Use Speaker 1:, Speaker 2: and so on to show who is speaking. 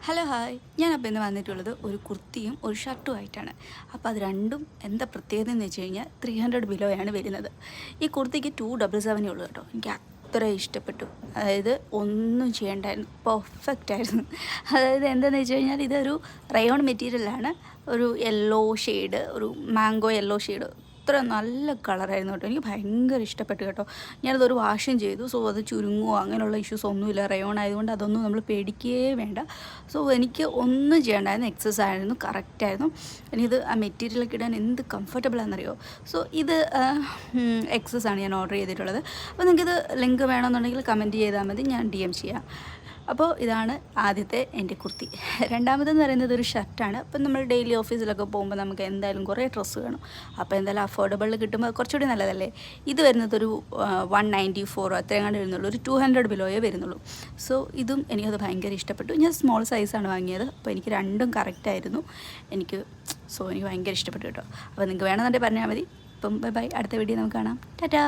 Speaker 1: Hello hi, ഞാനപ്പോൾ ഇന്ന് വന്നിട്ടുള്ളത് ഒരു കുർത്തിയും ഒരു ഷർട്ടും ആയിട്ടാണ്. അപ്പോൾ അത് രണ്ടും എന്താ പ്രത്യേകത എന്ന് വെച്ച് കഴിഞ്ഞാൽ 300 ബിലോയാണ് വരുന്നത്. ഈ കുർത്തിക്ക് 277 ഉള്ളൂ കേട്ടോ. എനിക്ക് അത്ര ഇഷ്ടപ്പെട്ടു. അതായത് ഒന്നും ചെയ്യേണ്ടായിരുന്നു, പെർഫെക്റ്റ് ആയിരുന്നു. അതായത് എന്താണെന്ന് വെച്ച് കഴിഞ്ഞാൽ ഇതൊരു റയോൺ മെറ്റീരിയലാണ്. ഒരു യെല്ലോ ഷെയ്ഡ്, ഒരു മാംഗോ യെല്ലോ ഷെയ്ഡ്. അത്ര നല്ല കളറായിരുന്നു കേട്ടോ. എനിക്ക് ഭയങ്കര ഇഷ്ടപ്പെട്ടു കേട്ടോ. ഞാനതൊരു വാഷും ചെയ്തു. സോ അത് ചുരുങ്ങുമോ അങ്ങനെയുള്ള ഇഷ്യൂസ് ഒന്നുമില്ല. റയോൺ ആയതുകൊണ്ട് അതൊന്നും നമ്മൾ പേടിക്കുകയേ വേണ്ട. സോ എനിക്ക് ഒന്നും ചെയ്യേണ്ടായിരുന്നു, എക്സസ് ആയിരുന്നു, കറക്റ്റായിരുന്നു. ഇനിയിത് ആ മെറ്റീരിയലൊക്കെ ഇടാൻ എന്ത് കംഫർട്ടബിൾ ആണെന്നറിയോ. സോ ഇത് എക്സസ് ആണ് ഞാൻ ഓർഡർ ചെയ്തിട്ടുള്ളത്. അപ്പോൾ നിങ്ങൾക്കിത് ലിങ്ക് വേണമെന്നുണ്ടെങ്കിൽ കമൻറ്റ് ചെയ്താൽ മതി, ഞാൻ DM ചെയ്യാം. അപ്പോൾ ഇതാണ് ആദ്യത്തെ എൻ്റെ കുർത്തി. രണ്ടാമതെന്ന് പറയുന്നത് ഒരു ഷർട്ടാണ്. അപ്പം നമ്മൾ ഡെയിലി ഓഫീസിലൊക്കെ പോകുമ്പോൾ നമുക്ക് എന്തായാലും കുറേ ഡ്രസ്സ് വേണം. അപ്പോൾ എന്തായാലും അഫോർഡബിളിൽ കിട്ടുമ്പോൾ കുറച്ചുകൂടി നല്ലതല്ലേ. ഇത് വരുന്നതൊരു 194 അത്രയും കണ്ട് വരുന്നുള്ളൂ, ഒരു 200 ബിലോയേ വരുന്നുള്ളൂ. സോ ഇതും എനിക്കത് ഭയങ്കര ഇഷ്ടപ്പെട്ടു. ഞാൻ സ്മോൾ സൈസാണ് വാങ്ങിയത്. അപ്പോൾ എനിക്ക് രണ്ടും കറക്റ്റായിരുന്നു. എനിക്ക് ഭയങ്കര ഇഷ്ടപ്പെട്ടു കേട്ടോ. അപ്പോൾ നിങ്ങൾക്ക് വേണമെന്നുണ്ടെങ്കിൽ പറഞ്ഞാൽ മതി. അപ്പം ബൈ, അടുത്ത വീഡിയോ നമുക്ക് കാണാം. ടാറ്റാ.